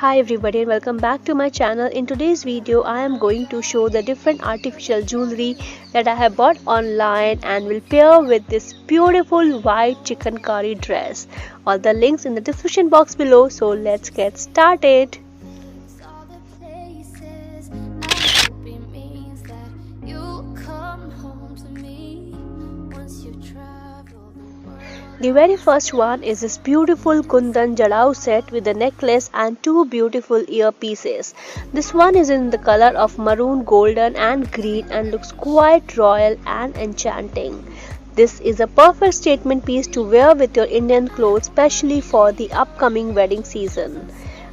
Hi everybody and welcome back to my channel. In today's video I am going to show the different artificial jewelry that I have bought online and will pair with this beautiful white chicken curry dress. All the links in the description box below, so let's get started. The very first one is this beautiful Kundan Jadao set with a necklace and two beautiful earpieces. This one is in the color of maroon, golden and green and looks quite royal and enchanting. This is a perfect statement piece to wear with your Indian clothes, especially for the upcoming wedding season.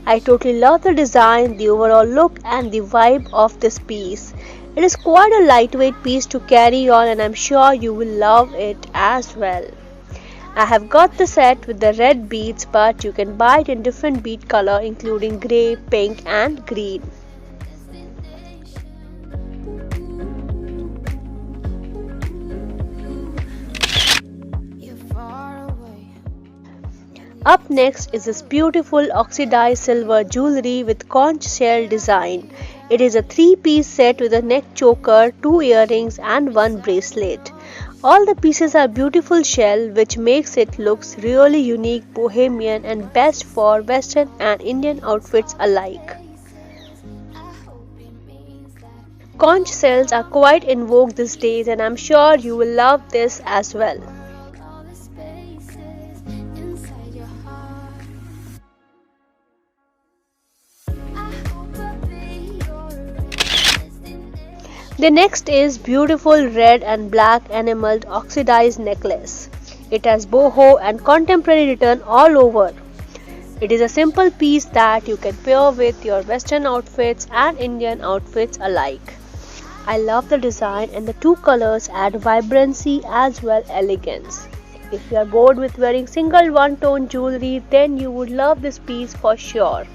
I totally love the design, the overall look and the vibe of this piece. It is quite a lightweight piece to carry on and I'm sure you will love it as well. I have got the set with the red beads, but you can buy it in different bead color including grey, pink and green. Up next is this beautiful oxidized silver jewelry with conch shell design. It is a 3-piece set with a neck choker, 2 earrings and 1 bracelet. All the pieces are beautiful shell, which makes it looks really unique, bohemian and best for western and Indian outfits alike. Conch shells are quite in vogue these days and I'm sure you will love this as well. The next is beautiful red and black enameled oxidized necklace. It has boho and contemporary written all over. It is a simple piece that you can pair with your western outfits and Indian outfits alike. I love the design and the two colors add vibrancy as well elegance. If you are bored with wearing single one-tone jewelry, then you would love this piece for sure.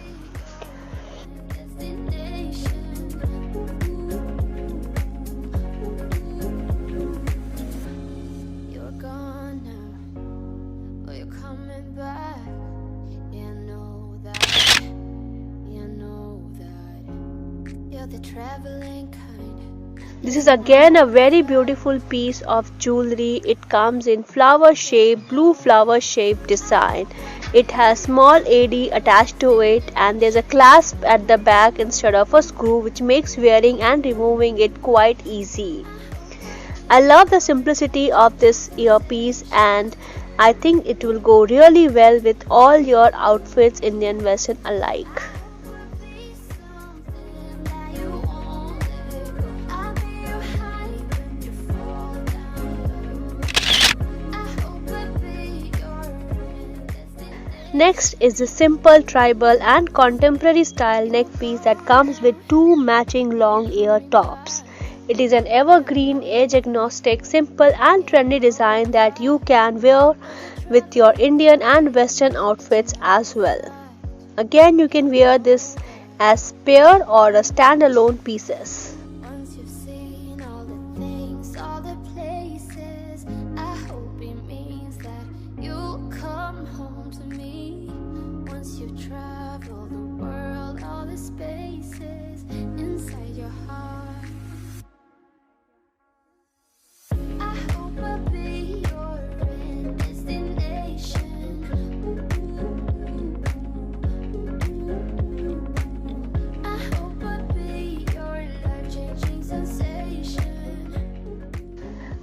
This is again a very beautiful piece of jewelry. It comes in flower shape, blue flower shape design. It has small AD attached to it and there's a clasp at the back instead of a screw, which makes wearing and removing it quite easy. I love the simplicity of this earpiece and I think it will go really well with all your outfits, Indian Western alike. Next is the simple tribal and contemporary style neck piece that comes with two matching long ear tops. It is an evergreen, age agnostic, simple and trendy design that you can wear with your Indian and Western outfits as well. Again, you can wear this as pair or a standalone pieces.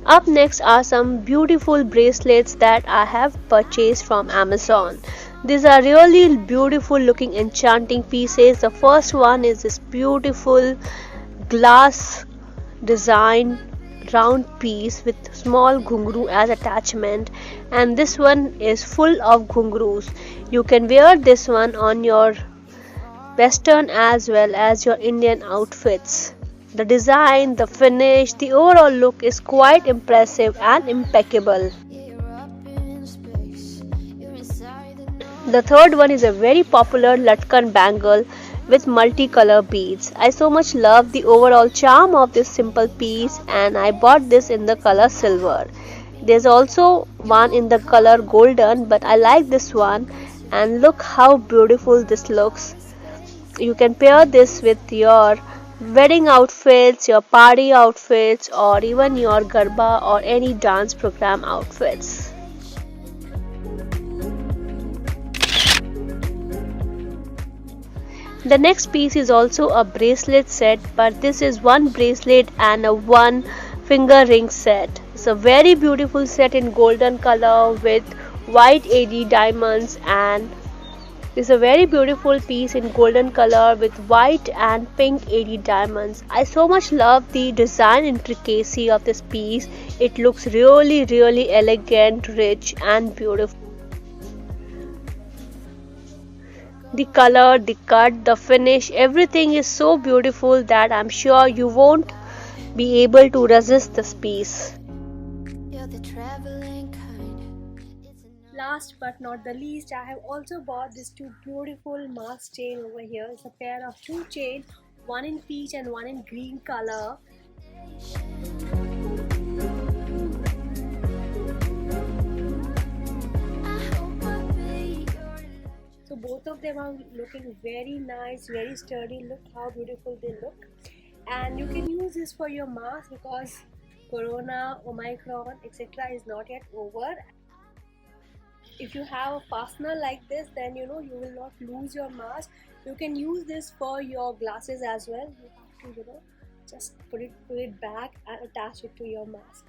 Up next are some beautiful bracelets that I have purchased from Amazon. These are really beautiful looking enchanting pieces. The first one is this beautiful glass design round piece with small ghungru as attachment, and this one is full of ghungrus. You can wear this one on your western as well as your Indian outfits. The design, the finish, the overall look is quite impressive and impeccable. The third one is a very popular Latkan bangle with multicolor beads. I so much love the overall charm of this simple piece and I bought this in the color silver. There's also one in the color golden, but I like this one and look how beautiful this looks. You can pair this with your wedding outfits, your party outfits, or even your garba or any dance program outfits. The next piece is also a bracelet set, but this is one bracelet and a one finger ring set. It's a very beautiful set in golden color with white AD diamonds, and it's a very beautiful piece in golden color with white and pink AD diamonds. I so much love the design intricacy of this piece. It looks really elegant, rich and beautiful. The color, the cut, the finish, everything is so beautiful that I'm sure you won't be able to resist this piece. Last but not the least, I have also bought these two beautiful mask chain over here. It's a pair of two chains, one in peach and one in green color. So both of them are looking very nice, very sturdy. Look how beautiful they look. And you can use this for your mask because Corona, Omicron, etc. is not yet over. If you have a fastener like this, then you will not lose your mask. You can use this for your glasses as well. You have to just put it back and attach it to your mask.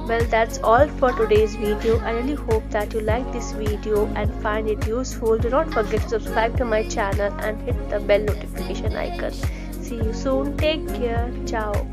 Well, that's all for today's video. I really hope that you like this video and find it useful. Do not forget to subscribe to my channel and hit the bell notification icon. See you soon. Take care. Ciao.